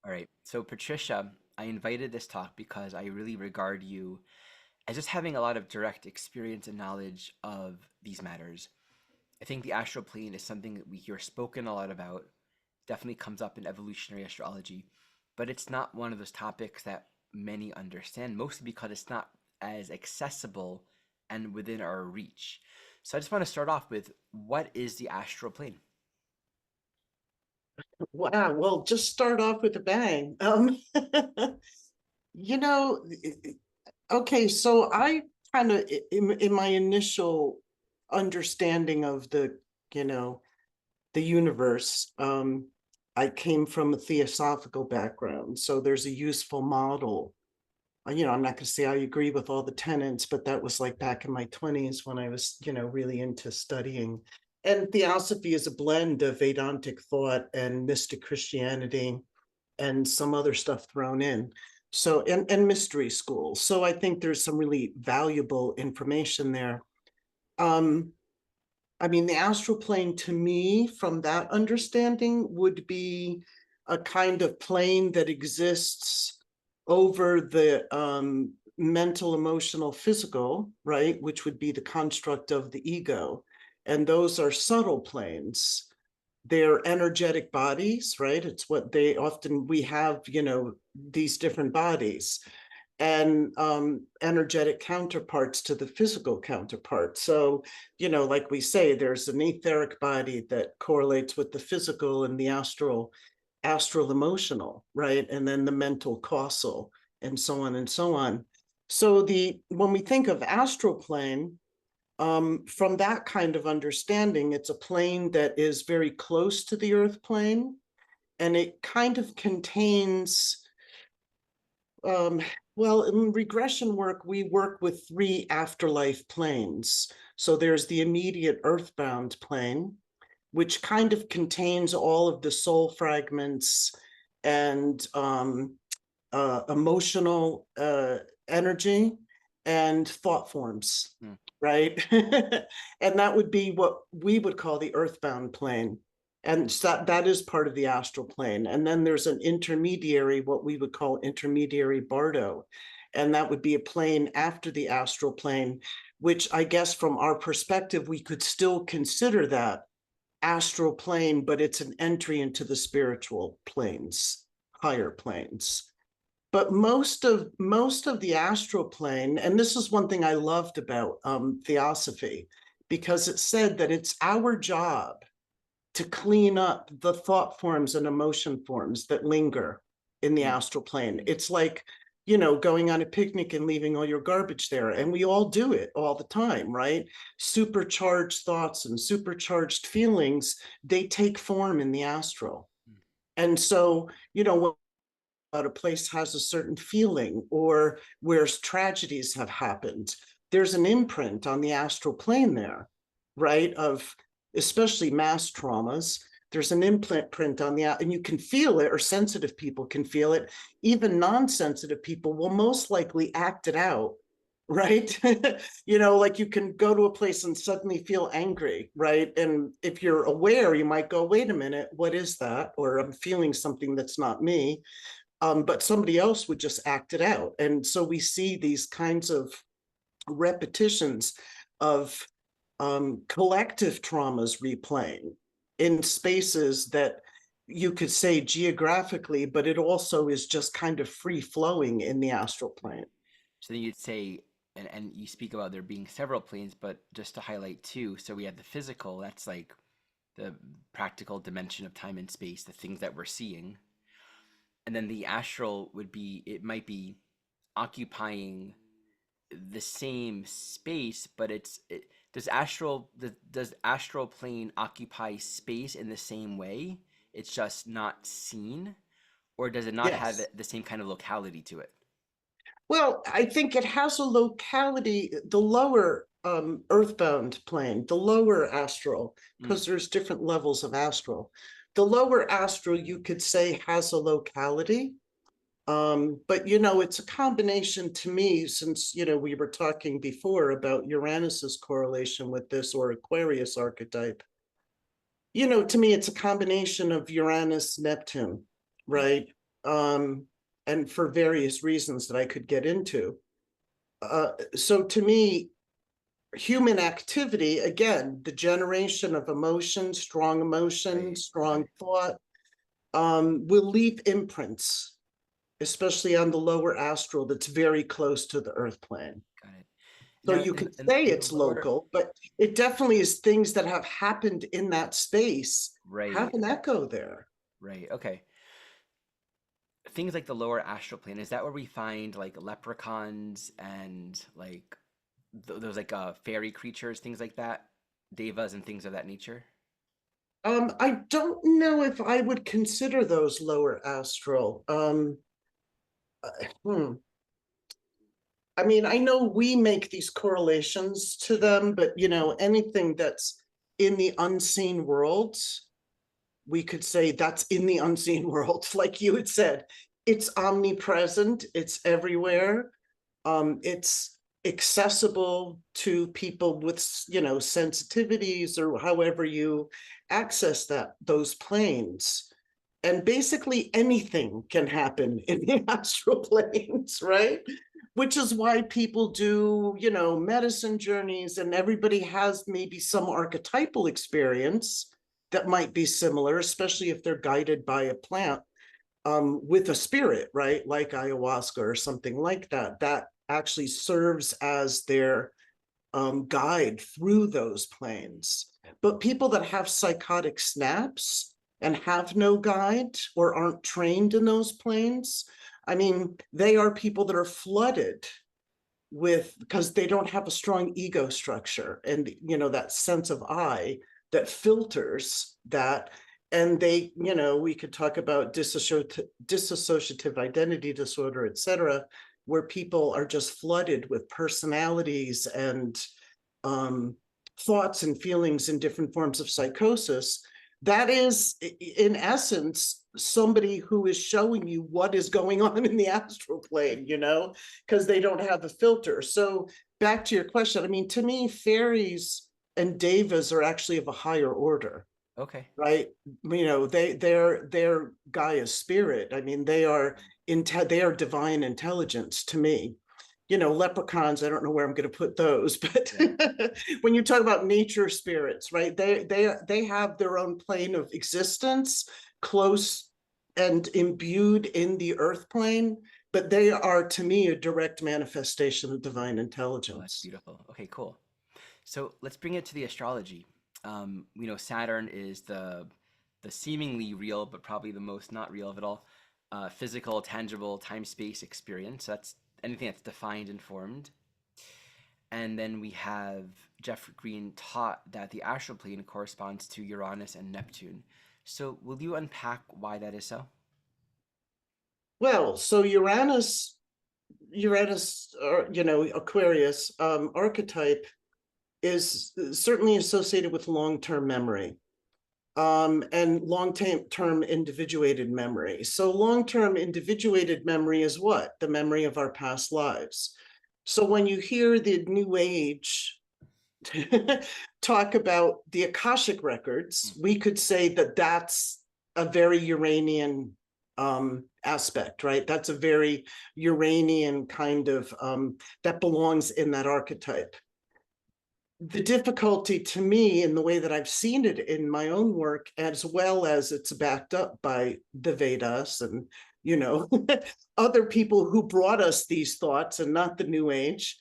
All right. So, Patricia, I invited this talk because I really regard you as just having a lot of direct experience and knowledge of these matters. I think the astral plane is something that we hear spoken a lot about, definitely comes up in evolutionary astrology, but it's not one of those topics that many understand, mostly because it's not as accessible and within our reach. So, I just want to start off with what is the astral plane? Wow, well, just start off with a bang. You know, okay, so I kind of, in my initial understanding of you know, the universe, I came from a theosophical background. So there's a useful model. I'm not going to say I agree with all the tenets, but that was like back in my 20s when I was, really into studying. And theosophy is a blend of Vedantic thought and mystic Christianity and some other stuff thrown in. So, and mystery school. So I think there's some really valuable information there. Um, I mean, the astral plane to me, from that understanding, would be a kind of plane that exists over the mental, emotional, physical, right? Which would be the construct of the ego. And those are subtle planes. They're energetic bodies, right? It's what they often, we have, these different bodies and energetic counterparts to the physical counterpart. So, like we say, there's an etheric body that correlates with the physical and the astral emotional, right? And then the mental causal, and so on and so on. So when we think of astral plane, from that kind of understanding, it's a plane that is very close to the earth plane, and it kind of contains um, well, in regression work, we work with three afterlife planes. So there's the immediate earthbound plane, which kind of contains all of the soul fragments and emotional energy and thought forms, Hmm. right? And that would be what we would call the earthbound plane. And so that is part of the astral plane. And then there's an intermediary, what we would call intermediary bardo. And that would be a plane after the astral plane, which I guess from our perspective, we could still consider that astral plane, but it's an entry into the spiritual planes, higher planes. But most of the astral plane, and this is one thing I loved about theosophy, because it said that it's our job to clean up the thought forms and emotion forms that linger in the Hmm. astral plane. It's like, going on a picnic and leaving all your garbage there. And we all do it all the time, right? Supercharged thoughts and supercharged feelings, they take form in the astral. And so, about a place has a certain feeling or where tragedies have happened, there's an imprint on the astral plane there, right? Of especially mass traumas. There's an imprint on and you can feel it, or sensitive people can feel it. Even non-sensitive people will most likely act it out, right? Like you can go to a place and suddenly feel angry, right? And if you're aware, you might go, wait a minute, what is that? Or I'm feeling something that's not me, but somebody else would just act it out. And so we see these kinds of repetitions of collective traumas replaying in spaces that you could say geographically, but it also is just kind of free flowing in the astral plane. So then you'd say, and you speak about there being several planes, but just to highlight two, so we have the physical, that's like the practical dimension of time and space, the things that we're seeing. And then the astral would be, it might be occupying the same space, but does astral plane occupy space in the same way? It's just not seen, or does it not have Yes. the same kind of locality to it? Well, I think it has a locality, the lower earthbound plane, the lower astral, Mm. because there's different levels of astral. The lower astral, you could say, has a locality. But it's a combination to me, since we were talking before about Uranus's correlation with this, or Aquarius archetype. To me, it's a combination of Uranus, Neptune, Mm. right? and for various reasons that I could get into. So to me, human activity, again, the generation of emotion, Right. Got strong it. thought, will leave imprints, especially on the lower astral that's very close to the earth plane. Got it. So Now, you could say in the it's lower, local, but it definitely is things that have happened in that space have right, an echo there. right. Okay. Things like the lower astral plane, is that where we find like leprechauns and like those like fairy creatures, things like that, devas and things of that nature? I don't know if I would consider those lower astral. Uh, hmm. I mean, I know we make these correlations to them, but anything that's in the unseen worlds, we could say that's in the unseen world. Like you had said, it's omnipresent, it's everywhere. It's accessible to people with sensitivities or however you access those planes. And basically anything can happen in the astral planes, right? Which is why people do medicine journeys, and everybody has maybe some archetypal experience that might be similar, especially if they're guided by a plant, with a spirit, right? Like ayahuasca or something like that, that actually serves as their guide through those planes. But people that have psychotic snaps and have no guide or aren't trained in those planes, I mean, they are people that are flooded with, because they don't have a strong ego structure and that sense of I that filters that. And they, we could talk about dissociative identity disorder, etc., where people are just flooded with personalities and um, thoughts and feelings in different forms of psychosis. That is, in essence, somebody who is showing you what is going on in the astral plane, because they don't have a filter. So back to your question, I mean, to me, fairies and devas are actually of a higher order, Okay. right? They're Gaia's spirit. I mean, they are divine intelligence to me. Leprechauns, I don't know where I'm going to put those, but Yeah. when you talk about nature spirits, right? They have their own plane of existence, close and imbued in the earth plane, but they are to me a direct manifestation of divine Oh, that's intelligence. beautiful. Okay, cool. So let's bring it to the astrology. Saturn is the seemingly real, but probably the most not real of it all, physical, tangible, time-space experience. So that's anything that's defined and formed. And then we have Jeff Green taught that the astral plane corresponds to Uranus and Neptune. So will you unpack why that is so? Well, so Uranus, or Aquarius archetype is certainly associated with long-term memory, and long-term individuated memory. So long-term individuated memory is what? The memory of our past lives. So when you hear the New Age talk about the Akashic records, we could say that that's a very Uranian aspect, right? That's a very Uranian kind of that belongs in that archetype. The difficulty to me in the way that I've seen it in my own work, as well as it's backed up by the Vedas and other people who brought us these thoughts and not the New Age,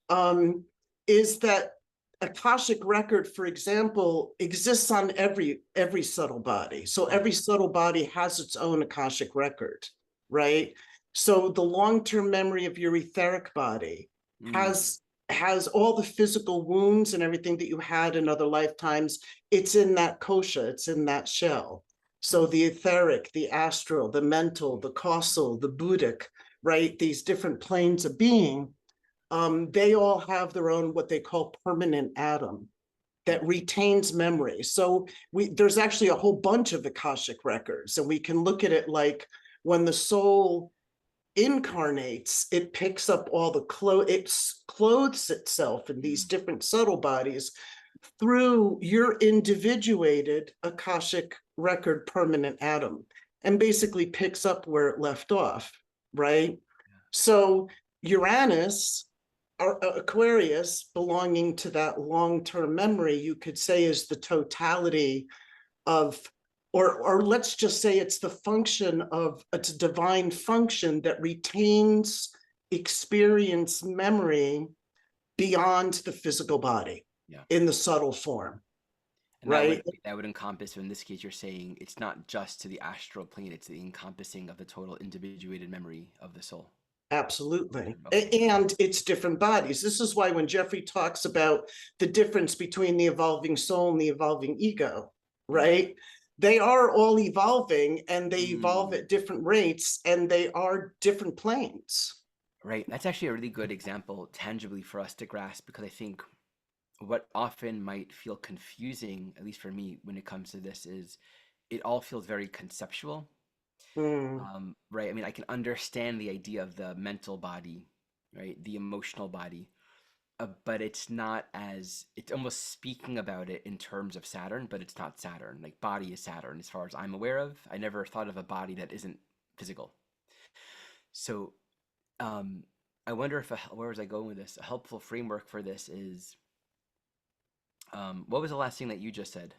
um, is that Akashic record, for example, exists on every subtle body. So Oh, every subtle body has its own Akashic record, right? So the long-term memory of your etheric body mm, has has all the physical wounds and everything that you had in other lifetimes. It's in that kosha, it's in that shell. So mm, the etheric, the astral, the mental, the causal, the buddhic, right? These different planes of being, they all have their own what they call permanent atom mm, that retains memory. So there's actually a whole bunch of Akashic records, and we can look at it like when the soul incarnates, it picks up all the it clothes itself in these mm, different subtle bodies through your individuated Akashic record permanent atom. and basically picks up where it left off, right? So Uranus, or Aquarius, belonging to that long-term memory, you could say is the totality of, or let's just say it's the function of, it's a divine function that retains experience memory beyond the physical body Yeah. in the subtle form, And right? that would encompass, in this case, you're saying it's not just to the astral plane, it's the encompassing of the total individuated memory of the soul. Absolutely. Okay. And it's different bodies. This is why when Jeffrey talks about the difference between the evolving soul and the evolving ego, right? They are all evolving and they evolve Mm. at different rates and they are different planes. Right. That's actually a really good example tangibly for us to grasp, because I think what often might feel confusing, at least for me, when it comes to this, is it all feels very conceptual. Mm, Right. I mean, I can understand the idea of the mental body, right? The emotional body, but it's not as, it's almost speaking about it in terms of Saturn, but it's not Saturn. Like, body is Saturn as far as I'm aware of. I never thought of a body that isn't physical. So, um, I wonder if, where was I going with this? A helpful framework for this is, what was the last thing that you just said?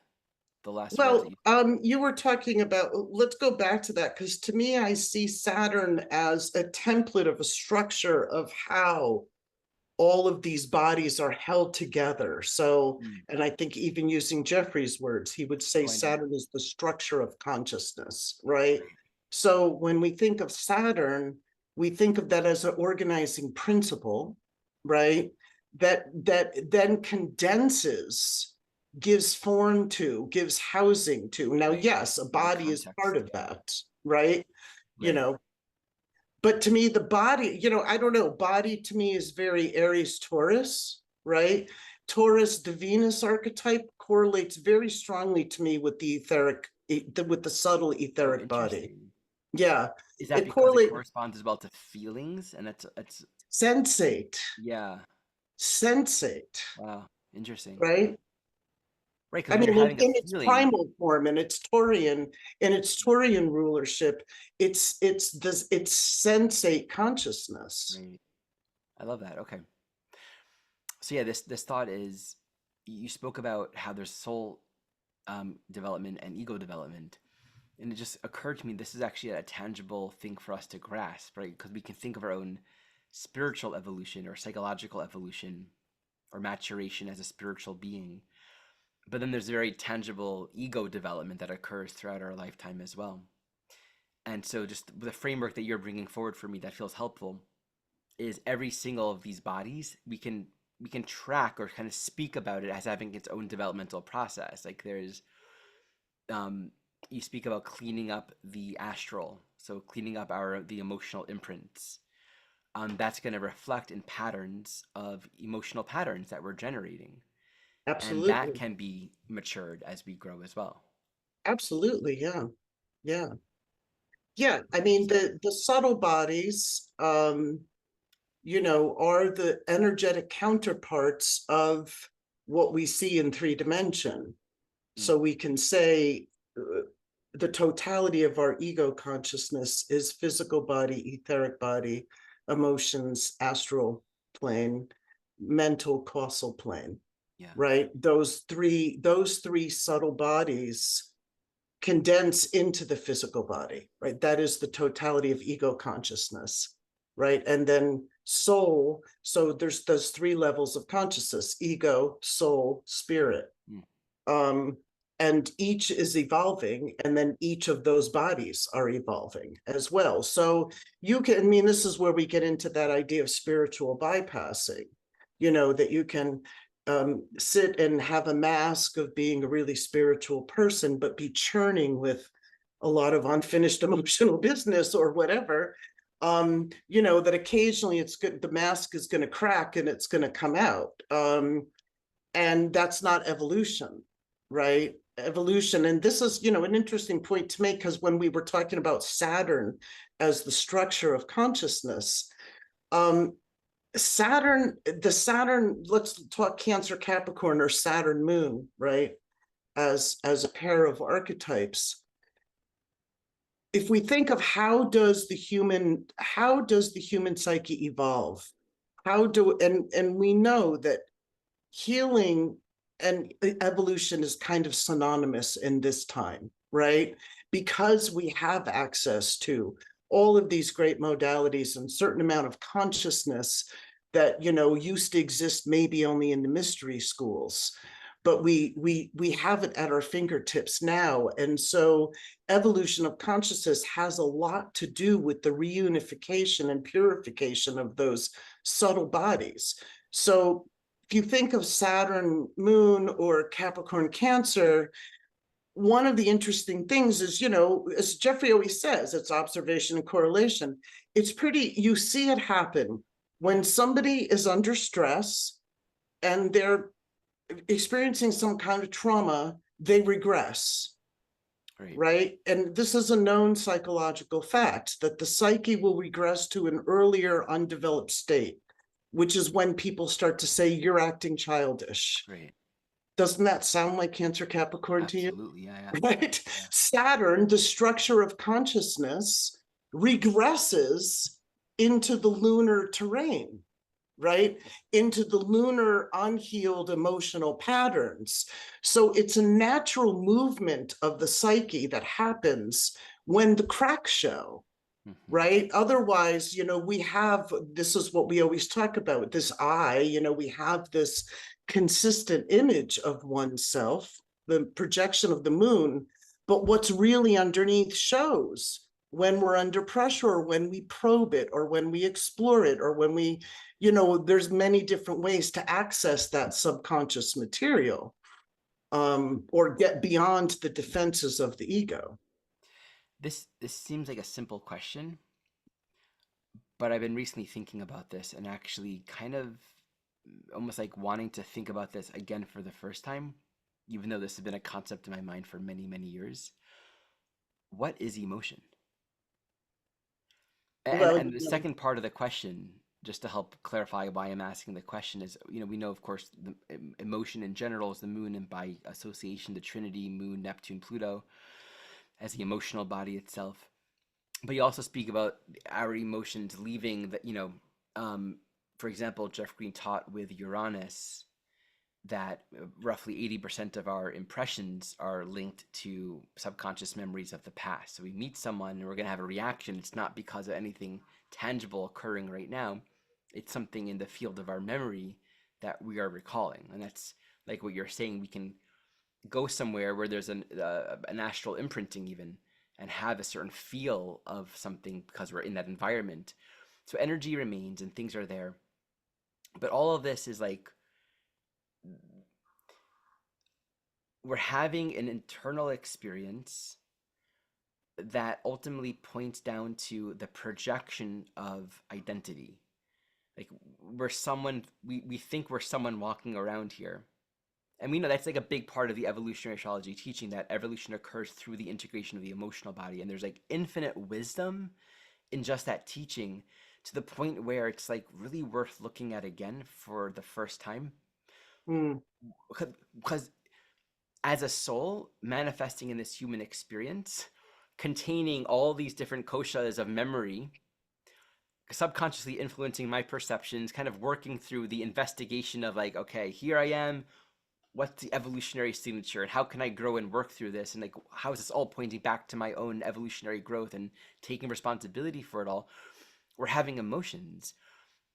The last words that well, you. you were talking about, let's go back to that, because to me, I see Saturn as a template of a structure of how all of these bodies are held together. So, Mm. and I think even using Jeffrey's words, he would say Oh, I know. Saturn is the structure of consciousness, right? Right. So when we think of Saturn, we think of that as an organizing principle, right? That then condenses, gives form to, gives housing to. Now, Right. yes, a Gives a body is part context. of that, right? You Right. know, but to me, the body, I don't know, body to me is very Aries Taurus, right? Taurus, the Venus archetype correlates very strongly to me with the etheric, with the subtle Oh, etheric body. interesting. Yeah, Is that it because it correlates, corresponds as well to feelings? And that's sensate, yeah. sensate, Wow. Interesting. right? Right, because I when you're mean, having a in its feeling, primal form, and its Taurian, in its Taurian rulership, it's sensate consciousness. right. I love that. Okay. So yeah, this thought is, you spoke about how there's soul development and ego development. And it just occurred to me, this is actually a tangible thing for us to grasp, right? Because we can think of our own spiritual evolution or psychological evolution or maturation as a spiritual being. But then there's very tangible ego development that occurs throughout our lifetime as well. And so, just the framework that you're bringing forward for me that feels helpful is every single of these bodies, we can track or kind of speak about it as having its own developmental process. Like, there's um, you speak about cleaning up the astral, so cleaning up the emotional imprints. That's going to reflect in patterns of emotional patterns that we're generating, and that Absolutely. can be matured as we grow as well. Absolutely, yeah. Yeah. Yeah. I Right. mean, So, the subtle bodies, are the energetic counterparts of what we see in 3 dimension. mm, So we can say the totality of our ego consciousness is physical body, etheric body, emotions, astral plane, mental causal plane, yeah, right? Those three subtle bodies condense into the physical body, right? That is the totality of ego consciousness, right? And then soul. So there's those 3 levels of consciousness: ego, soul, spirit. mm, Um, and each is evolving, and then each of those bodies are evolving as well. So you can, I mean, this is where we get into that idea of spiritual bypassing, that you can sit and have a mask of being a really spiritual person, but be churning with a lot of unfinished emotional business or whatever. That occasionally it's good, the mask is going to crack and it's going to come out. And that's not evolution, right? Evolution, and this is, an interesting point to make, because when we were talking about Saturn as the structure of consciousness, um, Saturn, let's talk Cancer Capricorn or Saturn Moon, right? As a pair of archetypes. if we think of how does the human psyche evolve? And we know that healing and evolution is kind of synonymous in this time, right? Because we have access to all of these great modalities and certain amount of consciousness that used to exist maybe only in the mystery schools, but we have it at our fingertips now. And so evolution of consciousness has a lot to do with the reunification and purification of those subtle bodies. So if you think of Saturn, Moon, or Capricorn, Cancer, one of the interesting things is, as Jeffrey always says, it's observation and correlation. You see it happen when somebody is under stress and they're experiencing some kind of trauma, they regress, Right. right? And this is a known psychological fact that the psyche will regress to an earlier undeveloped state, which is when people start to say, you're acting childish. Right. Doesn't that sound like Cancer Capricorn to you? Absolutely. Yeah. Yeah. Right? Yeah. Saturn, the structure of consciousness, regresses into the lunar terrain, right? Into the lunar unhealed emotional patterns. So it's a natural movement of the psyche that happens when the cracks show, right? Otherwise, this is what we always talk about, this we have this consistent image of oneself, the projection of the moon, but what's really underneath shows when we're under pressure, or when we probe it, or when we explore it, or when we, there's many different ways to access that subconscious material, or get beyond the defenses of the ego. This seems like a simple question, but I've been recently thinking about this and actually kind of almost like wanting to think about this again for the first time, even though this has been a concept in my mind for many, many years. What is emotion? And Well, and the second part of the question, just to help clarify why I'm asking the question, is we know of course the emotion in general is the moon, and by association the Trinity, Moon, Neptune, Pluto, as the emotional body itself. But you also speak about our emotions leaving the, for example, Jeff Green taught with Uranus that roughly 80% of our impressions are linked to subconscious memories of the past. So we meet someone and we're going to have a reaction. It's not because of anything tangible occurring right now. It's something in the field of our memory that we are recalling. And that's like what you're saying. We can go somewhere where there's an astral imprinting even, and have a certain feel of something because we're in that environment. So energy remains and things are there. But all of this is like we're having an internal experience that ultimately points down to the projection of identity. Like we think we're someone walking around here. And we know that's like a big part of the evolutionary astrology teaching, that evolution occurs through the integration of the emotional body. And there's like infinite wisdom in just that teaching, to the point where it's like really worth looking at again for the first time. mm, Because as a soul manifesting in this human experience, containing all these different koshas of memory, subconsciously influencing my perceptions, kind of working through the investigation of like, okay, here I am, what's the evolutionary signature and how can I grow and work through this, and like how is this all pointing back to my own evolutionary growth and taking responsibility for it all. We're having emotions,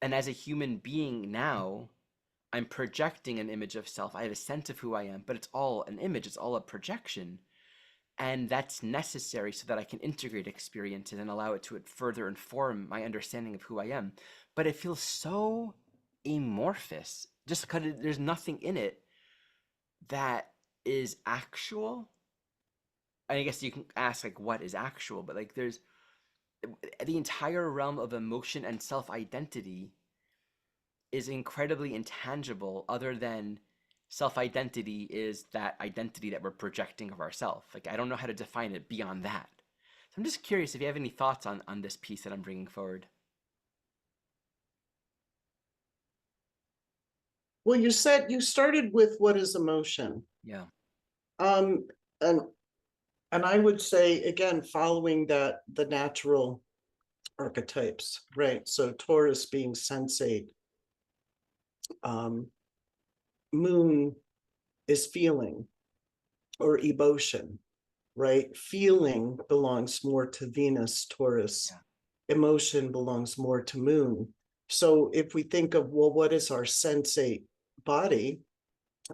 and as a human being now, I'm projecting an image of self. I have a sense of who I am, but it's all an image, it's all a projection. And that's necessary so that I can integrate experiences and allow it to further inform my understanding of who I am. But it feels so amorphous just because there's nothing in it that is actual. I guess you can ask like what is actual, but like there's the entire realm of emotion and self-identity is incredibly intangible, other than self-identity is that identity that we're projecting of ourselves. Like I don't know how to define it beyond that. So I'm just curious if you have any thoughts on this piece that I'm bringing forward. well, you said you started with what is emotion. Yeah. Um, and And I would say, again, following that, the natural archetypes, right? So Taurus being sensate, um, Moon is feeling or emotion, right? Feeling belongs more to Venus, Taurus. Yeah. Emotion belongs more to Moon. So if we think of, well, what is our sensate body?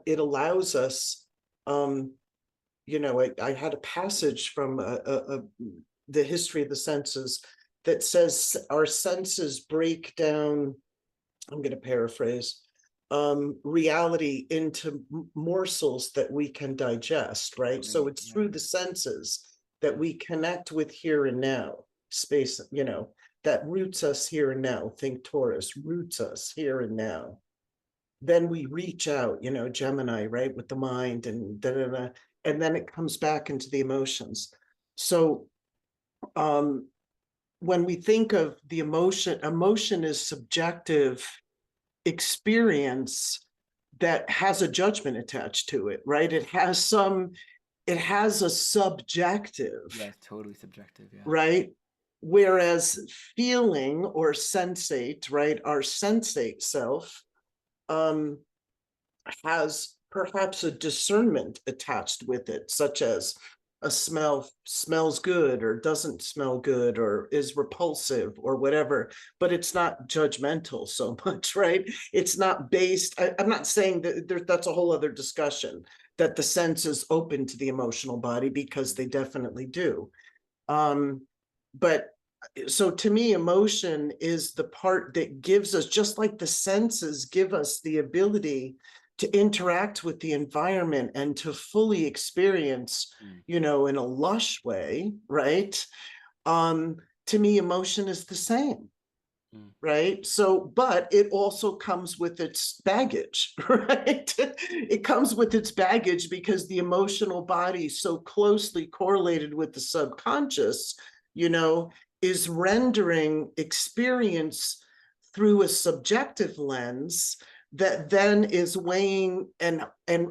It allows us, I had a passage from the history of the senses that says our senses break down, I'm going to paraphrase, reality into morsels that we can digest, right? So Right. it's Yeah. through the senses that Yeah. we connect with here and now, space, that roots us here and now. Think Taurus roots us here and now. Then we reach out, Gemini, right, with the mind and da da da, and then it comes back into the emotions. So when we think of the emotion is subjective experience that has a judgment attached to it, right? It has a subjective, Yeah. It's totally subjective. Yeah. right? Whereas feeling or sensate, right, our sensate self, um, has perhaps a discernment attached with it, such as a smell smells good or doesn't smell good or is repulsive or whatever, but it's not judgmental so much, right? It's not based, I'm not saying that that's a whole other discussion, that the sense is open to the emotional body, because they definitely do. But so to me, emotion is the part that gives us, just like the senses give us the ability to interact with the environment and to fully experience, Mm. in a lush way, right? To me, emotion is the same. Mm. Right. So, but it also comes with its baggage, right? It comes with its baggage because the emotional body, so closely correlated with the subconscious, you know, is rendering experience through a subjective lens that then is weighing and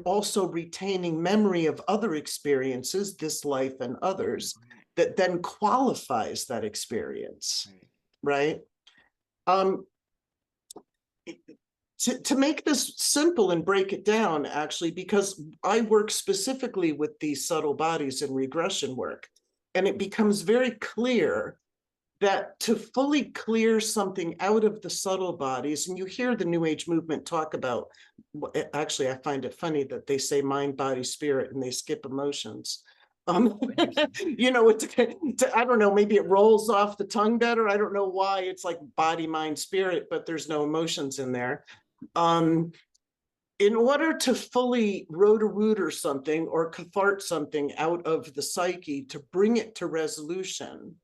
also retaining memory of other experiences, this life and others, Right. that then qualifies that experience, Right. right? Um, to make this simple and break it down, actually, because I work specifically with these subtle bodies in regression work, and it becomes very clear that to fully clear something out of the subtle bodies, and you hear the New Age movement talk about, actually, I find it funny that they say mind, body, spirit, and they skip emotions. Oh, interesting. I don't know, maybe it rolls off the tongue better. I don't know why it's like body, mind, spirit, but there's no emotions in there. Um, in order to fully rotor something or cathart something out of the psyche, to bring it to resolution,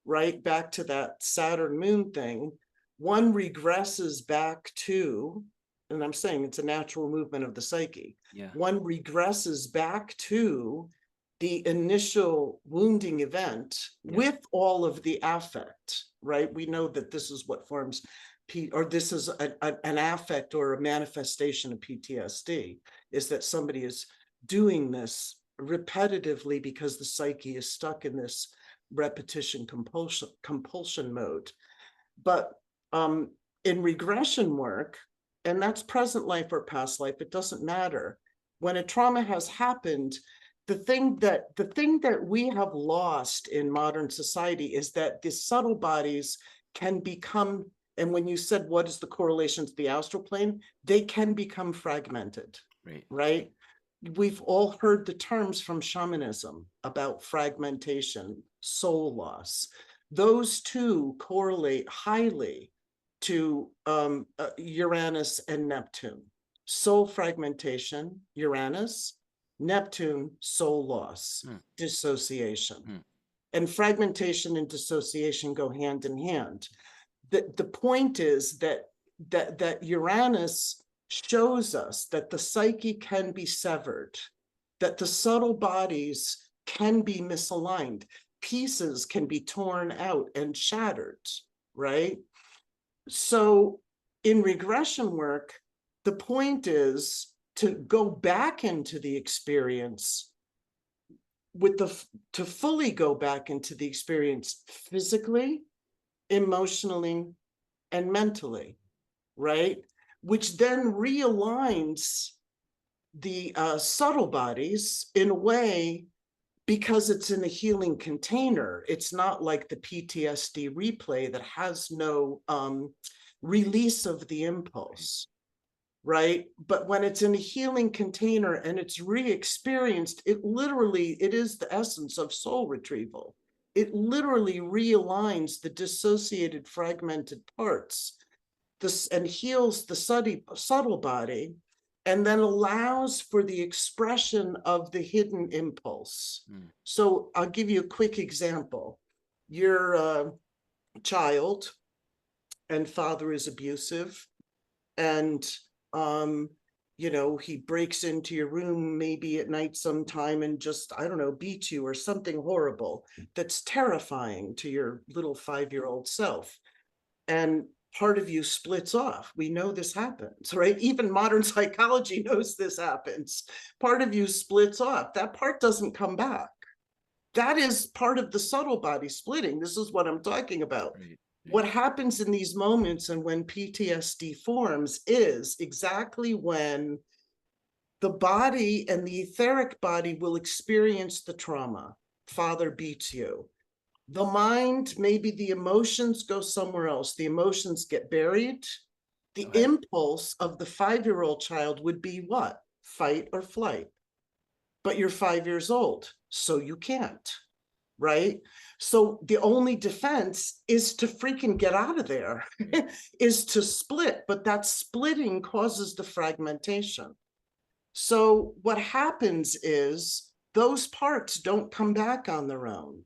right back to that Saturn moon thing, one regresses back to, and I'm saying it's a natural movement of the psyche, Yeah. one regresses back to the initial wounding event Yeah. with all of the affect, right? We know that this is what forms or this is an affect or a manifestation of PTSD, is that somebody is doing this repetitively because the psyche is stuck in this repetition compulsion mode. But in regression work, and that's present life or past life, it doesn't matter. When a trauma has happened, the thing that we have lost in modern society is that the subtle bodies can become, and when you said what is the correlation to the astral plane, they can become fragmented, Right. right? We've all heard the terms from shamanism about fragmentation, soul loss. Those two correlate highly to Uranus and Neptune. Soul fragmentation, Uranus; Neptune, soul loss, Hmm. dissociation. Hmm. And fragmentation and dissociation go hand in hand. The point is that Uranus shows us that the psyche can be severed, that the subtle bodies can be misaligned, pieces can be torn out and shattered, right? So in regression work, the point is to go back into the experience with to fully go back into the experience physically, emotionally, and mentally, right? Which then realigns the subtle bodies in a way, because it's in a healing container. It's not like the PTSD replay that has no release of the impulse, right? But when it's in a healing container and it's re-experienced, it is the essence of soul retrieval. It literally realigns the dissociated, fragmented parts, and heals the subtle body, and then allows for the expression of the hidden impulse. So I'll give you a quick example. You're a child and father is abusive, and he breaks into your room maybe at night sometime and just, I don't know, beats you or something horrible that's terrifying to your little 5-year-old self. And part of you splits off. We know this happens, right? Even modern psychology knows this happens. Part of you splits off. That part doesn't come back. That is part of the subtle body splitting. This is what I'm talking about. Right. What happens in these moments and when PTSD forms is exactly when the body and the etheric body will experience the trauma. Father beats you. The mind, maybe the emotions go somewhere else. The emotions get buried. The Okay. impulse of the 5-year-old child would be what? Fight or flight. But you're 5 years old, so you can't, right? So the only defense is to freaking get out of there, is to split. But that splitting causes the fragmentation. So what happens is those parts don't come back on their own.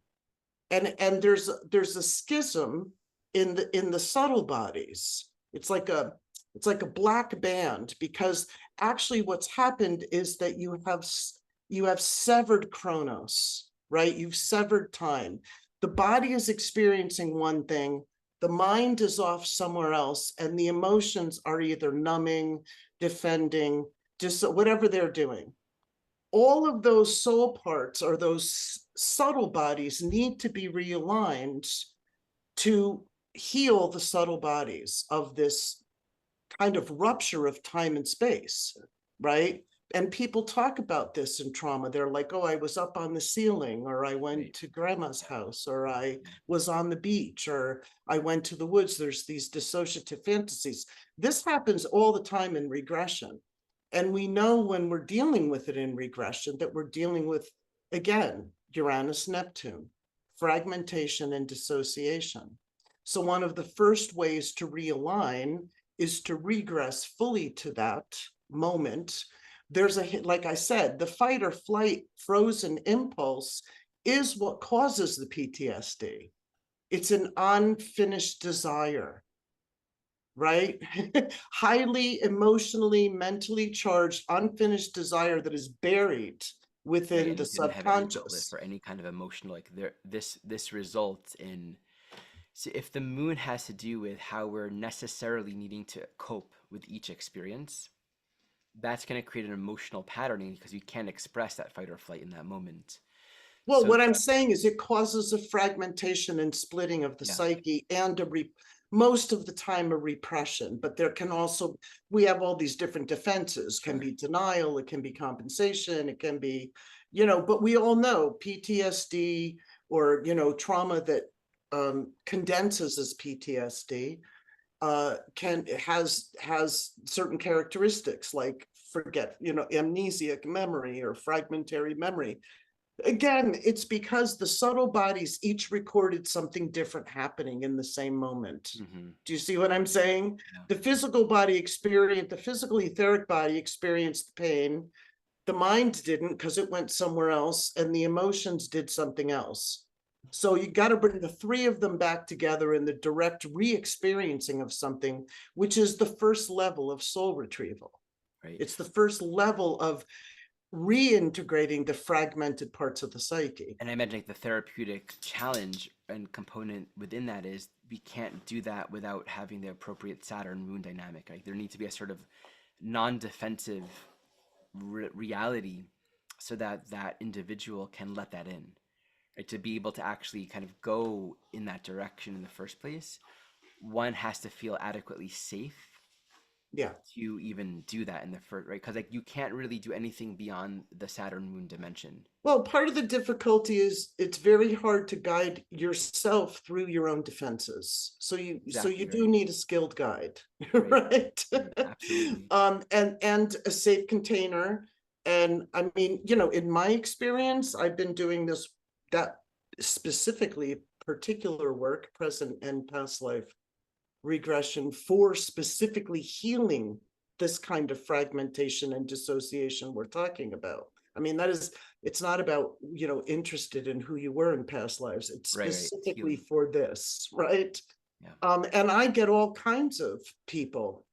And there's a schism in the subtle bodies. It's like a black band, because actually what's happened is that you have severed chronos, right? You've severed time. The body is experiencing one thing, the mind is off somewhere else, and the emotions are either numbing, defending, just whatever they're doing. All of those soul parts, or those subtle bodies, need to be realigned to heal the subtle bodies of this kind of rupture of time and space, right? And people talk about this in trauma. They're like, oh, I was up on the ceiling, or I went to grandma's house, or I was on the beach, or I went to the woods. There's these dissociative fantasies. This happens all the time in regression. And we know when we're dealing with it in regression that we're dealing with, again, Uranus, Neptune, fragmentation and dissociation. So one of the first ways to realign is to regress fully to that moment. There's like I said, the fight or flight frozen impulse is what causes the PTSD. It's an unfinished desire, right? Highly emotionally, mentally charged, unfinished desire that is buried within And the you didn't have any outlet subconscious. for any kind of emotional, like this results in. So if the moon has to do with how we're necessarily needing to cope with each experience, that's going to create an emotional patterning because you can't express that fight or flight in that moment. Well, So what I'm saying is it causes a fragmentation and splitting of the yeah, psyche, and most of the time a repression. But there can also, we have all these different defenses. Can sure. be denial, it can be compensation, it can be, but we all know PTSD, or trauma that condenses as PTSD, has certain characteristics, like amnesic memory or fragmentary memory. Again, it's because the subtle bodies each recorded something different happening in the same moment. Do you see what I'm saying? Yeah. The physical body experienced, the physical etheric body experienced the pain. The mind didn't, because it went somewhere else, and the emotions did something else. So you got to bring the three of them back together in the direct re-experiencing of something, which is the first level of soul retrieval. Right. It's the first level of reintegrating the fragmented parts of the psyche. And I imagine like the therapeutic challenge and component within that is we can't do that without having the appropriate Saturn moon dynamic. Like there needs to be a sort of non-defensive reality so that that individual can let that in, right? To be able to actually kind of go in that direction in the first place, one has to feel adequately safe Yeah. to even do that in the first, right? Because like you can't really do anything beyond the Saturn moon dimension. Well, part of the difficulty is it's very hard to guide yourself through your own defenses. So you Exactly do right. need a skilled guide, Right. right? Right. Absolutely. And a safe container. And I mean, in my experience, I've been doing that specifically particular work, present and past life regression, for specifically healing this kind of fragmentation and dissociation we're talking about. I mean, it's not about, interested in who you were in past lives. It's Right. Right. It's specifically healing. for this, right? Yeah. And I get all kinds of people.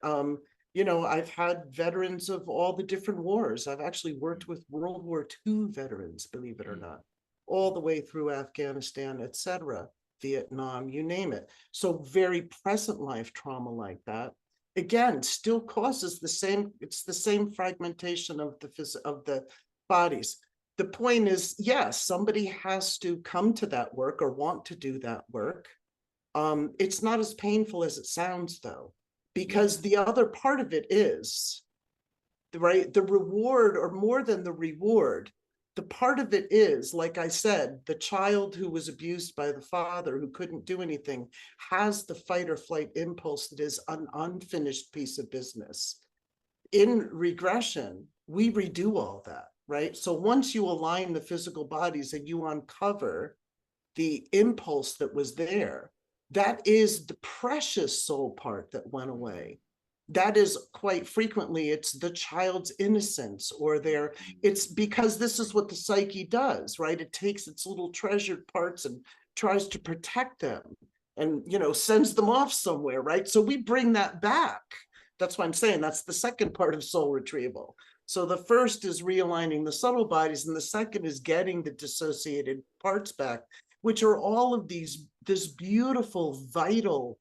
I've had veterans of all the different wars. I've actually worked with World War II veterans, believe it or Mm. not, all the way through Afghanistan, etc., Vietnam, you name it. So very present life trauma like that, again, still causes it's the same fragmentation of the bodies. The point is, yes, somebody has to come to that work or want to do that work. It's not as painful as it sounds, though, Yeah. because the other part of it is, right, the reward, or more than the reward, the part of it is, like I said, the child who was abused by the father, who couldn't do anything, has the fight or flight impulse that is an unfinished piece of business. In regression, we redo all that, right? So once you align the physical bodies and you uncover the impulse that was there, that is the precious soul part that went away. That is, quite frequently, it's the child's innocence, or it's because this is what the psyche does, right? It takes its little treasured parts and tries to protect them, and sends them off somewhere, right? So we bring that back. That's why I'm saying that's the second part of soul retrieval. So the first is realigning the subtle bodies, and the second is getting the dissociated parts back, which are all of this beautiful, vital,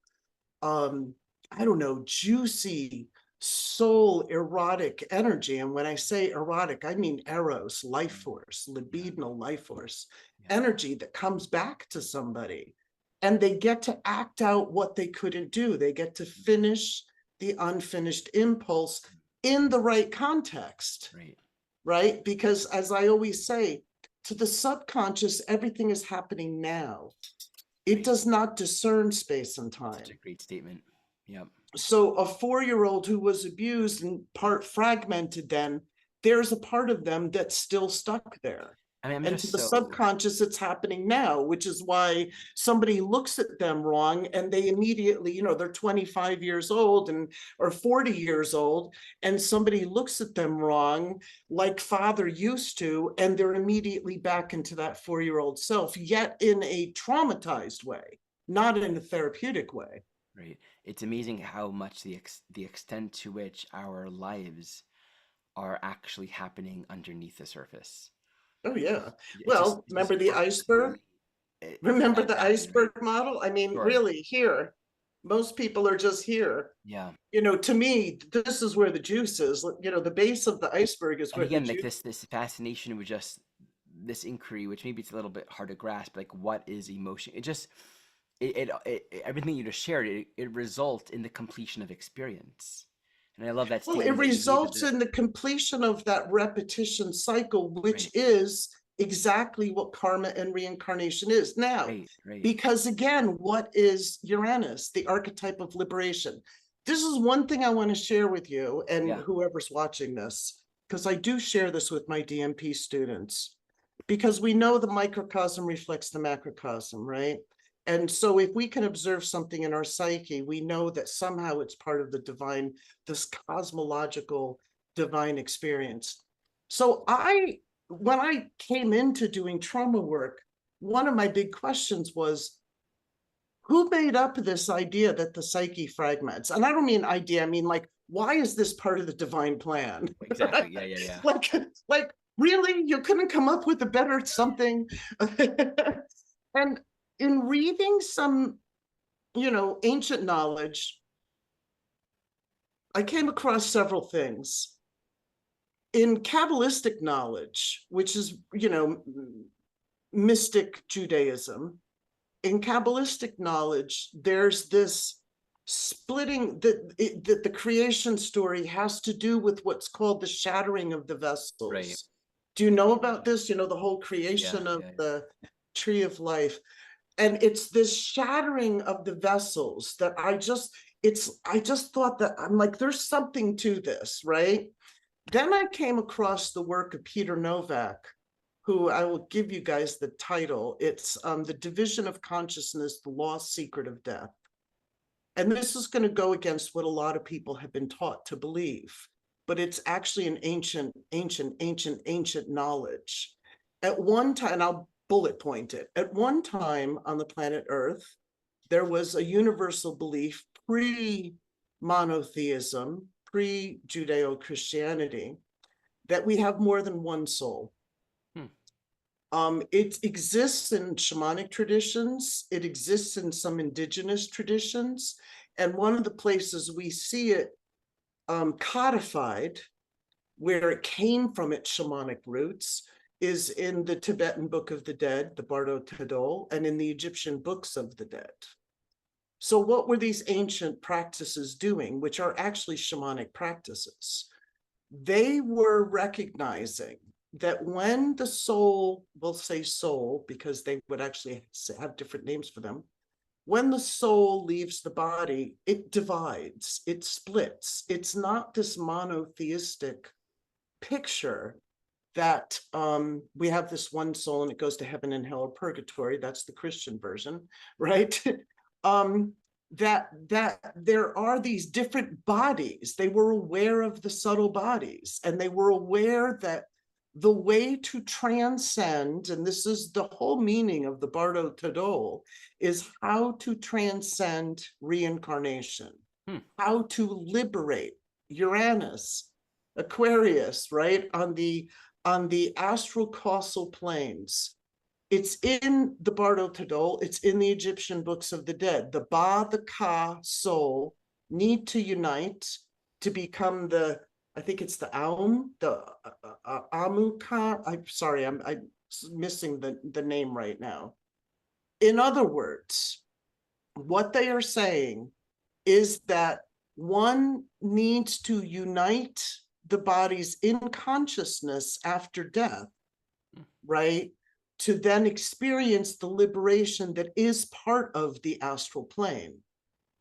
I don't know, juicy, soul erotic energy. And when I say erotic, I mean eros, life force, Yeah. libidinal life force, Yeah. energy that comes back to somebody. And they get to act out what they couldn't do. They get to finish the unfinished impulse in the right context, Right. right? Because, as I always say, to the subconscious, everything is happening now. It Right. does not discern space and Such a time. great statement. Yep. So a 4-year-old who was abused and part fragmented, then there's a part of them that's still stuck there. I mean, I'm And to just the so subconscious, it's happening now, which is why somebody looks at them wrong and they immediately, they're 25 years old or 40 years old, and somebody looks at them wrong, like father used to, and they're immediately back into that 4-year-old self, yet in a traumatized way, not in a therapeutic way. right. It's amazing how much the extent to which our lives are actually happening underneath the surface. Oh, yeah. Well, It just remember the blows iceberg? my Remember the mind, right? iceberg model? I mean, Sure. really, here, most people are just here. Yeah. To me, this is where the juice is. The base of the iceberg is And where the again, like juice. this fascination with just this inquiry, which maybe it's a little bit hard to grasp, like what is emotion? It just everything you just shared, it results in the completion of experience. And I love that Well, it statement that you gave at results the in the completion of that repetition cycle, which right, is exactly what karma and reincarnation is. Now, right, right. because again, what is Uranus? The archetype of liberation. This is one thing I want to share with you and Yeah. whoever's watching this, because I do share this with my DMP students, because we know the microcosm reflects the macrocosm, right? And so if we can observe something in our psyche, we know that somehow it's part of the divine, this cosmological divine experience. So when I came into doing trauma work, one of my big questions was, who made up this idea that the psyche fragments? And I don't mean idea, I mean, like, why is this part of the divine plan? Exactly. Yeah, yeah, yeah. like, really? You couldn't come up with a better something? And in reading some, ancient knowledge, I came across several things. in Kabbalistic knowledge, which is, mystic Judaism, in Kabbalistic knowledge, there's this splitting that the creation story has to do with what's called the shattering of the Right. vessels. Do you know about this? The whole Yeah. creation of Yeah. the tree of life. And it's this shattering of the vessels that I just thought that I'm like, there's something to this, right? Then I came across the work of Peter Novak, who I will give you guys the title. It's The Division of Consciousness, The Lost Secret of Death. And this is going to go against what a lot of people have been taught to believe, but it's actually an ancient knowledge. At one time, and I'll bullet point it, at one time on the planet Earth, there was a universal belief pre-monotheism, pre-Judeo-Christianity, that we have more than one soul. It exists in shamanic traditions. It exists in some indigenous traditions. And one of the places we see it codified, where it came from its shamanic roots, is in the Tibetan Book of the Dead, the Bardo Tadol, and in the Egyptian Books of the Dead. So what were these ancient practices doing, which are actually shamanic practices? They were recognizing that when the soul, we'll say soul, because they would actually have different names for them, when the soul leaves the body, it divides, it splits. It's not this monotheistic picture that we have this one soul and it goes to heaven and hell or purgatory. That's the Christian version, right? that there are these different bodies. They were aware of the subtle bodies, and they were aware that the way to transcend, and this is the whole meaning of the Bardo Tadol, is how to transcend reincarnation, how to liberate Uranus, Aquarius, right, on the astral causal planes. It's in the Bardo Tadol, it's in the Egyptian Books of the Dead. The Ba, the Ka soul need to unite to become the, I think it's the Aum, the Amuka. I'm sorry, I'm missing the name right now. In other words, what they are saying is that one needs to unite the bodies in consciousness after death, right? To then experience the liberation that is part of the astral plane.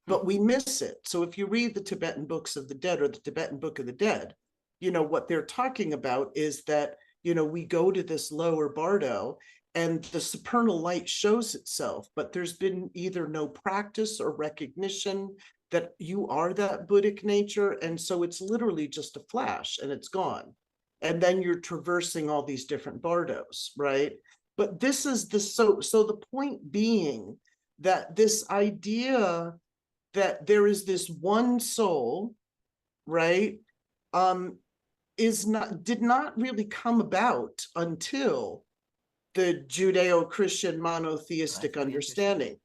But we miss it. So if you read the Tibetan Books of the Dead or the Tibetan Book of the Dead, what they're talking about is that, we go to this lower bardo and the supernal light shows itself, but there's been either no practice or recognition that you are that Buddhic nature. And so it's literally just a flash and it's gone. And then you're traversing all these different bardos, right? But this is so the point being that this idea that there is this one soul, right, did not really come about until the Judeo-Christian monotheistic understanding.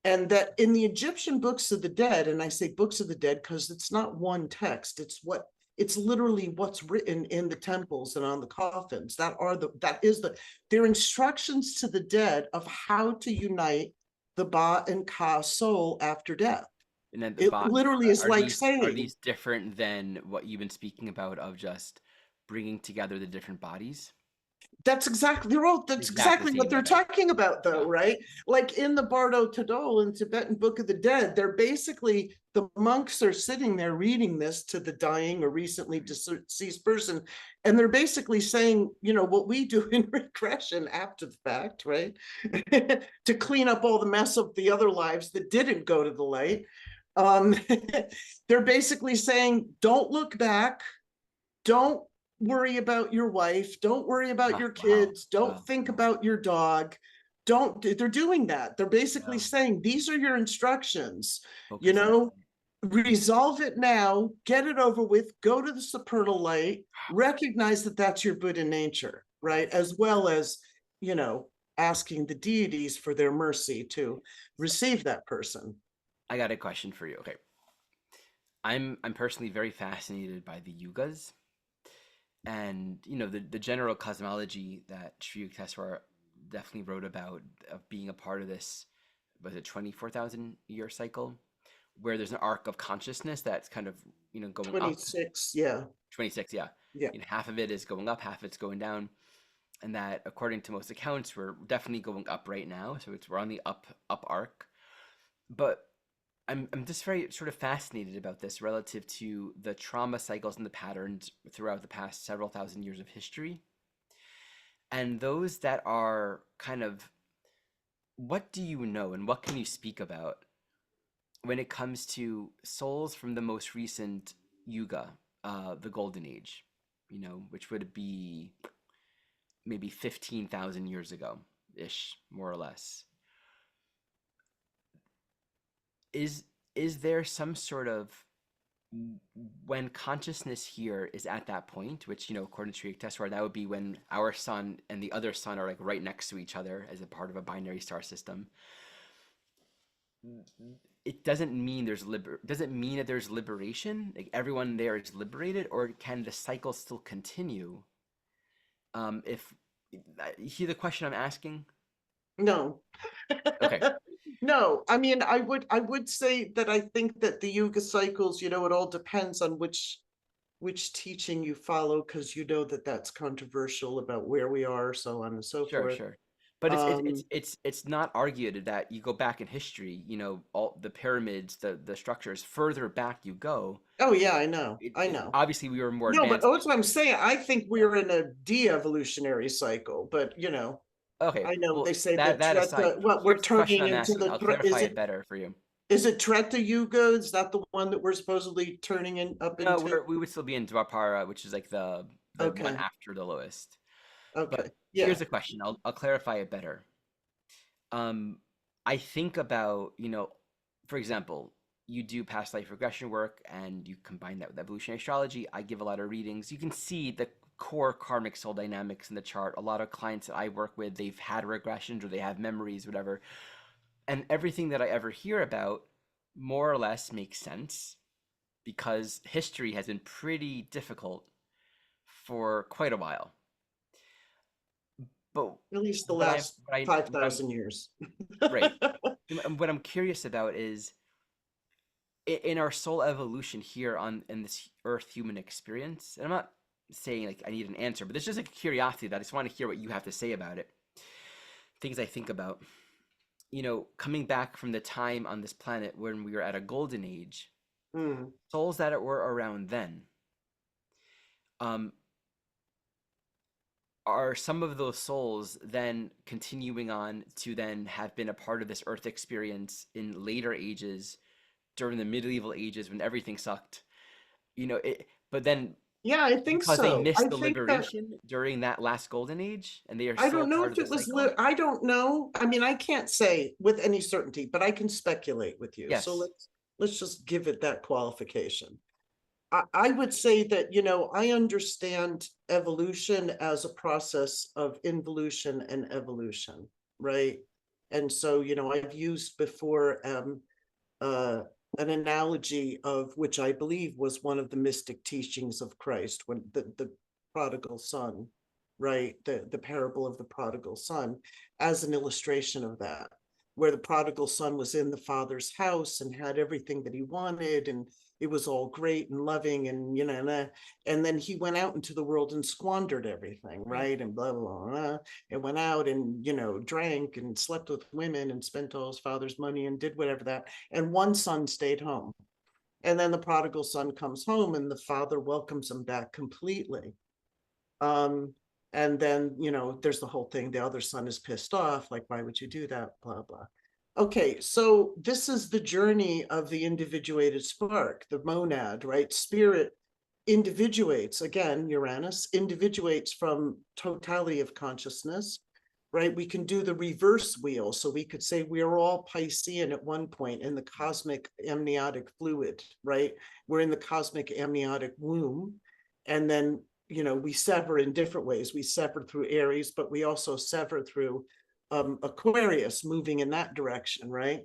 And that in the Egyptian Books of the Dead, and I say Books of the Dead because it's not one text, it's literally what's written in the temples and on the coffins. They're instructions to the dead of how to unite the Ba and Ka soul after death. And then It literally is like saying, are these different than what you've been speaking about of just bringing together the different bodies? That's exactly what they're talking about, though, right? Like in the Bardo Tadol in Tibetan Book of the Dead, they're basically, the monks are sitting there reading this to the dying or recently deceased person, and they're basically saying, what we do in regression after the fact, right? To clean up all the mess of the other lives that didn't go to the light. They're basically saying, don't look back, don't worry about your wife, don't worry about your kids, don't think about your dog, they're doing that. They're basically saying, these are your instructions, resolve it now, get it over with, go to the supernal light, recognize that that's your Buddha nature, right? As well as, asking the deities for their mercy to receive that person. I got a question for you. Okay. I'm personally very fascinated by the yugas. And the general cosmology that Sri Yukteswar definitely wrote about, of being a part of this, was it 24,000 year cycle, where there's an arc of consciousness that's kind of going up. 26, yeah, 26, yeah. yeah. Half of it is going up, half of it's going down, and that according to most accounts we're definitely going up right now, so we're on the up arc. But I'm just very sort of fascinated about this relative to the trauma cycles and the patterns throughout the past several thousand years of history, and those that are kind of, what do you know and what can you speak about when it comes to souls from the most recent yuga, the golden age, which would be maybe 15,000 years ago ish, more or less. Is there some sort of, when consciousness here is at that point, which according to Yukteswar, that would be when our sun and the other sun are like right next to each other as a part of a binary star system. It doesn't mean doesn't mean that there's liberation, like everyone there is liberated, or can the cycle still continue? If you hear the question I'm asking. No. Okay. No, I mean, I would say that I think that the yuga cycles, it all depends on which teaching you follow, because that that's controversial about where we are, so on and so Sure, forth. sure. But Um, it's not argued that you go back in history, all the pyramids, the structures, further back you go, oh yeah, I know. obviously we were more No, but advanced. that's what I'm saying. I think we're in a de-evolutionary cycle, but Okay, I know well, they say that that that aside, Treta, what we're here's the question turning I'm into asking. the, I'll clarify is it it better for you. is it Treta Yuga? Is that the one that we're supposedly turning up No, into? we would still be in Dwapara, which is like the one Okay, after the lowest. okay, But here's yeah. the question. I'll clarify it better. Um, I think about, for example, you do past life regression work and you combine that with evolutionary astrology. I give a lot of readings. You can see the core karmic soul dynamics in the chart. A lot of clients that I work with, they've had regressions or they have memories, whatever. And everything that I ever hear about more or less makes sense because history has been pretty difficult for quite a while. But At least the what I last five what I'm thousand years. right. And what I'm curious about is, in our soul evolution here on in this earth human experience, and I'm not saying like I need an answer, but there's just like a curiosity that I just want to hear what you have to say about it. Things I think about. Coming back from the time on this planet when we were at a golden age, Mm. souls that were around then, um, are some of those souls then continuing on to then have been a part of this earth experience in later ages, during the medieval ages when everything sucked, but then Yeah, I think because they so. I missed the think that liberation during that last golden age and they are I still don't know part if of the it was cycle. I don't know. I mean, I can't say with any certainty, but I can speculate with you. So Yes. let's just give it that qualification. I would say that, I understand evolution as a process of involution and evolution, right? And so, I've used before uh, an analogy of which I believe was one of the mystic teachings of Christ, when the prodigal son, right? The parable of the prodigal son, as an illustration of that, where the prodigal son was in the father's house and had everything that he wanted, and it was all great and loving, and and then he went out into the world and squandered everything, Right. right? And blah blah blah, and went out and drank and slept with women and spent all his father's money and did whatever that, and one son stayed home. And then the prodigal son comes home and the father welcomes him back completely. Um, and then, there's the whole thing. The other son is pissed off, like, why would you do that? Blah, blah. Okay, so this is the journey of the individuated spark, the monad, right? Spirit individuates, again, Uranus individuates from totality of consciousness, right? We can do the reverse wheel. So we could say we are all Piscean at one point in the cosmic amniotic fluid, right? We're in the cosmic amniotic womb. And then, we sever in different ways. We sever through Aries, but we also sever through Aquarius, moving in that direction, right?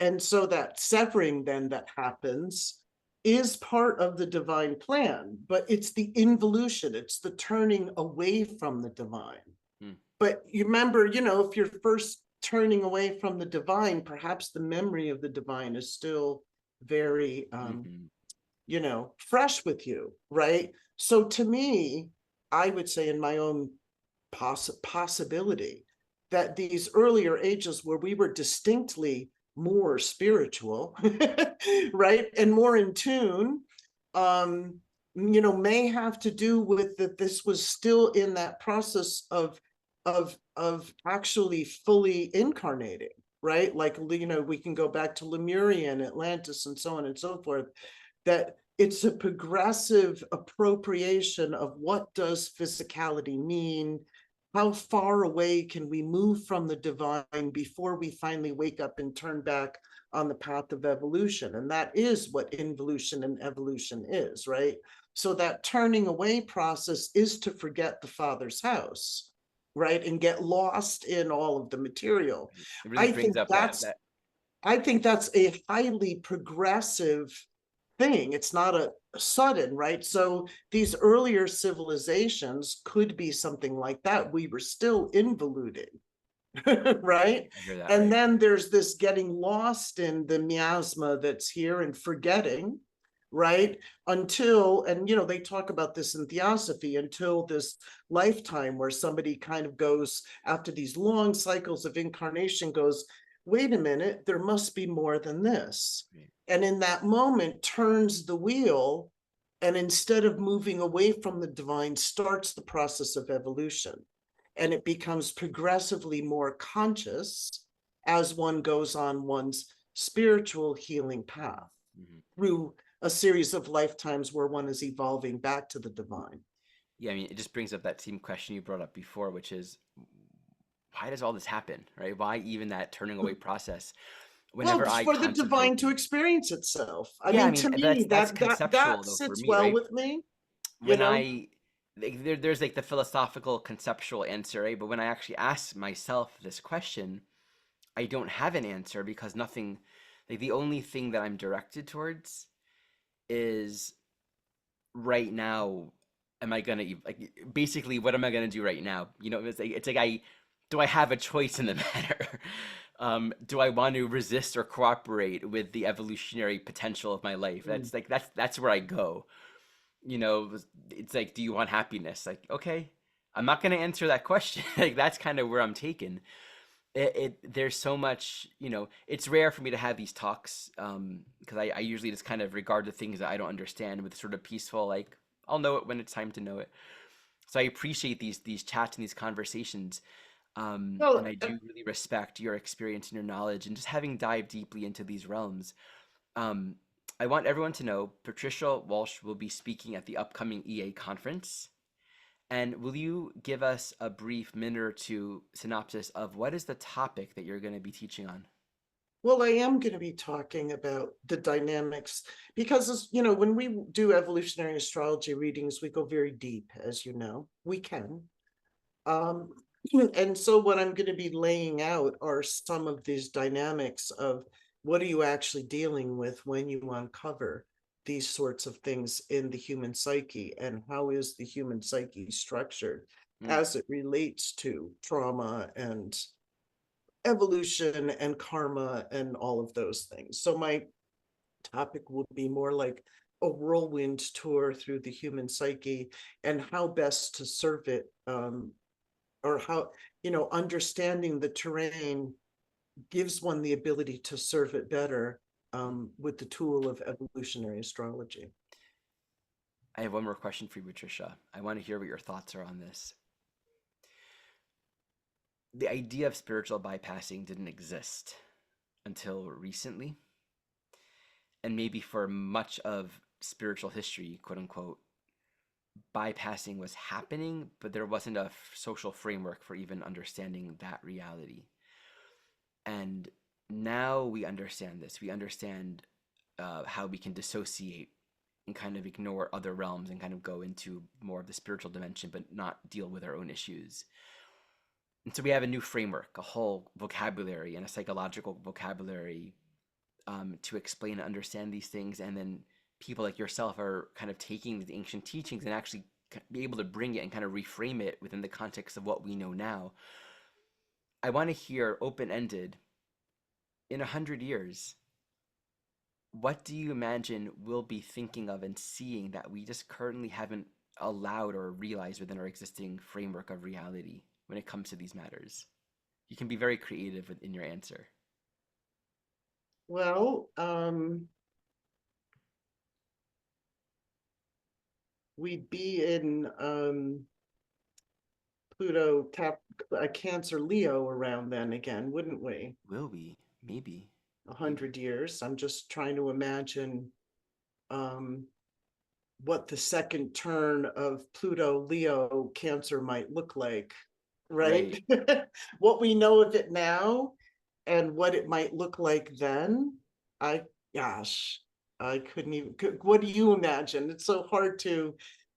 And so that severing then that happens is part of the divine plan, but it's the involution, it's the turning away from the divine. Mm. But you remember, if you're first turning away from the divine, perhaps the memory of the divine is still very Mm-hmm. fresh with you, right? So to me, I would say in my own possibility that these earlier ages where we were distinctly more spiritual, right, and more in tune, may have to do with that this was still in that process of actually fully incarnating, right? Like, we can go back to Lemurian, Atlantis, and so on and so forth, that it's a progressive appropriation of what does physicality mean, how far away can we move from the divine before we finally wake up and turn back on the path of evolution. And that is what involution and evolution is, right? So that turning away process is to forget the Father's house, right, and get lost in all of the material. It really I brings think up that that's I think that's a highly progressive thing. It's not a sudden, right? So these earlier civilizations could be something like that. We were still involuted, right? I hear that, And right? then there's this getting lost in the miasma that's here and forgetting, right? Until, and they talk about this in theosophy, until this lifetime where somebody kind of goes, after these long cycles of incarnation, goes, wait a minute, there must be more than this. Right. And in that moment turns the wheel, and instead of moving away from the divine, starts the process of evolution. And it becomes progressively more conscious as one goes on one's spiritual healing path Mm-hmm. through a series of lifetimes where one is evolving back to the divine. Yeah, I mean, it just brings up that same question you brought up before, which is why does all this happen, right? Why even that turning away process? Well, Whenever I for the contemplate, divine to experience itself. I yeah, I mean, mean, to me, that's that conceptual though for sits me, well right? with me, you When know? there's like the philosophical conceptual answer, right? But when I actually ask myself this question, I don't have an answer because nothing, like the only thing that I'm directed towards is right now, am I gonna like basically what am I gonna do right now? It's like I do I have a choice in the matter? Do I want to resist or cooperate with the evolutionary potential of my life? Mm. That's where I go. It's like, do you want happiness? Like, okay, I'm not gonna answer that question. Like that's kind of where I'm taken. There's so much, it's rare for me to have these talks because I usually just kind of regard the things that I don't understand with sort of peaceful, like I'll know it when it's time to know it. So I appreciate these chats and these conversations, and Well, I do really respect your experience and your knowledge and just having dived deeply into these realms. um, I want everyone to know Patricia Walsh will be speaking at the upcoming EA conference. And will you give us a brief minute or two synopsis of what is the topic that you're going to be teaching on? well, I am going to be talking about the dynamics because, when we do evolutionary astrology readings, we go very deep, as you know, we can. Um, and so what I'm going to be laying out are some of these dynamics of what are you actually dealing with when you uncover these sorts of things in the human psyche, and how is the human psyche structured Mm, as it relates to trauma and evolution and karma and all of those things. So my topic would be more like a whirlwind tour through the human psyche and how best to serve it, or how, understanding the terrain gives one the ability to serve it better, mm. with the tool of evolutionary astrology. I have one more question for you, Patricia. I want to hear what your thoughts are on this. The idea of spiritual bypassing didn't exist until recently, and maybe for much of spiritual history, quote unquote, bypassing was happening, but there wasn't a social framework for even understanding that reality. And now we understand this. We understand how we can dissociate and kind of ignore other realms and kind of go into more of the spiritual dimension, but not deal with our own issues. And so we have a new framework, a whole vocabulary and a psychological vocabulary to explain and understand these things, and then people like yourself are kind of taking the ancient teachings and actually be able to bring it and kind of reframe it within the context of what we know now. I want to hear open-ended, in 100 years, what do you imagine we'll be thinking of and seeing that we just currently haven't allowed or realized within our existing framework of reality when it comes to these matters? You can be very creative in your answer. Well, we'd be in Pluto tap Cancer Leo around then again, wouldn't we? Will we? Maybe. A Maybe. 100 years. I'm just trying to imagine um, what the second turn of Pluto Leo Cancer might look like, Right. right? What we know of it now and what it might look like then. I, gosh, I couldn't even, what do you imagine? It's so hard to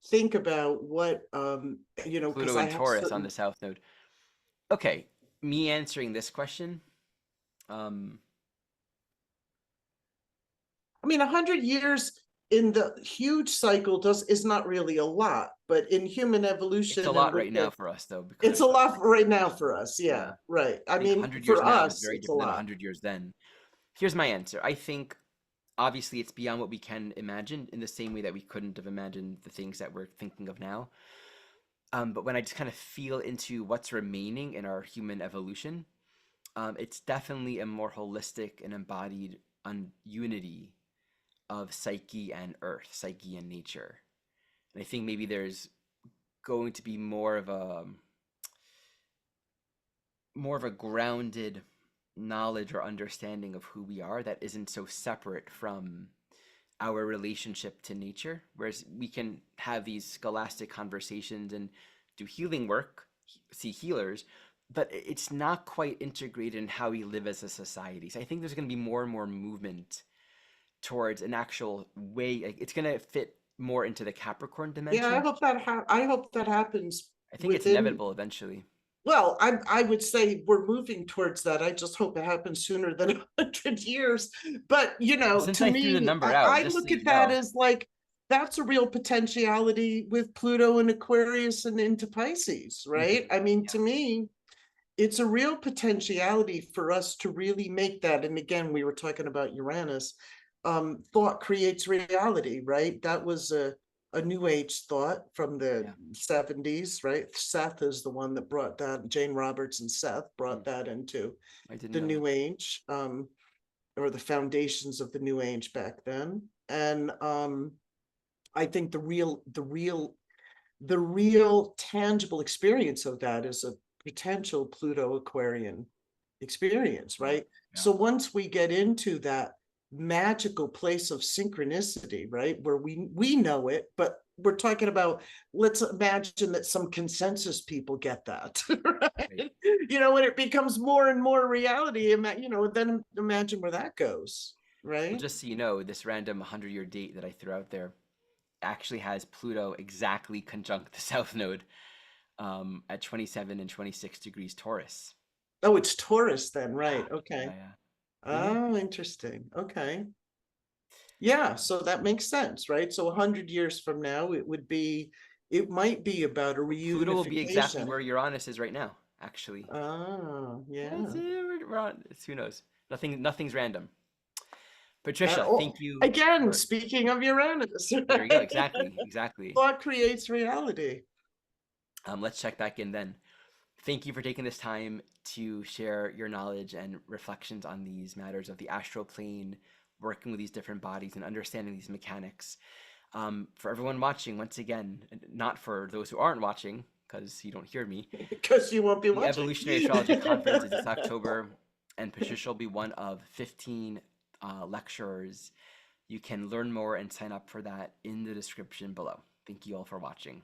think about what, because Pluto I and have Taurus on certain, the south node. Okay, me answering this question. Um, I mean, 100 years in the huge cycle is not really a lot, but in human it's a evolution and lot with right now the, for us though, it's because a lot right now for us. yeah, Yeah, right. I I think mean, 100 years for now is us, very it's a different than lot. 100 years then. Here's my answer. I think obviously it's beyond what we can imagine in the same way that we couldn't have imagined the things that we're thinking of now. But when I just kind of feel into what's remaining in our human evolution, it's definitely a more holistic and embodied unity of psyche and earth, psyche and nature. And I think maybe there's going to be more of a grounded knowledge or understanding of who we are that isn't so separate from our relationship to nature. Whereas we can have these scholastic conversations and do healing work, see healers, but it's not quite integrated in how we live as a society. So I think there's going to be more and more movement towards an actual way. Like, it's going to fit more into the Capricorn Yeah, dimension. I hope that happens I think it's within. inevitable eventually. Well, I would say we're moving towards that. I just hope it happens sooner than 100 years. But Well, since to I threw the me, number out, I just so look you at that know, as like that's a real potentiality with Pluto and Aquarius and into Pisces, right? mhm, I mean, yeah, to me, it's a real potentiality for us to really make that. And again, we were talking about Uranus. Thought creates reality, right? That was a new age thought from the yeah, 70s, right? Seth is the one that brought that, Jane Roberts and Seth mm, brought that into I didn't the know that. new age, or the foundations of the new age back then. And I think the real tangible experience of that is a potential Pluto Aquarian experience, Mm, right? yeah, So once we get into that magical place of synchronicity, right, where we know it, but we're talking about, let's imagine that some consensus people get that, right. right? When it becomes more and more reality, then imagine where that goes, Well, right? just so you know, this random 100-year date that I threw out there actually has Pluto exactly conjunct the South Node at 27 and 26 degrees Taurus. Oh, it's Taurus then, Yeah, right? yeah, Okay. yeah. See? Oh, interesting. Okay. Yeah, so that makes sense, right? So 100 years from now, it might be about a Pluto will be exactly reunification. where Uranus is right now, actually. Oh, Yeah, yeah. we're on. Who knows? Nothing's random. Patricia, Oh, thank you again, for. speaking of Uranus, There you go. Exactly, exactly. thought creates reality. Let's check back in then. Thank you for taking this time to share your knowledge and reflections on these matters of the astral plane, working with these different bodies and understanding these mechanics. For everyone watching, once again, and not for those who aren't watching, because you don't hear me, Because you won't be the watching. Evolutionary Astrology Conference is this October, and Patricia will be one of 15 lecturers. You can learn more and sign up for that in the description below. Thank you all for watching.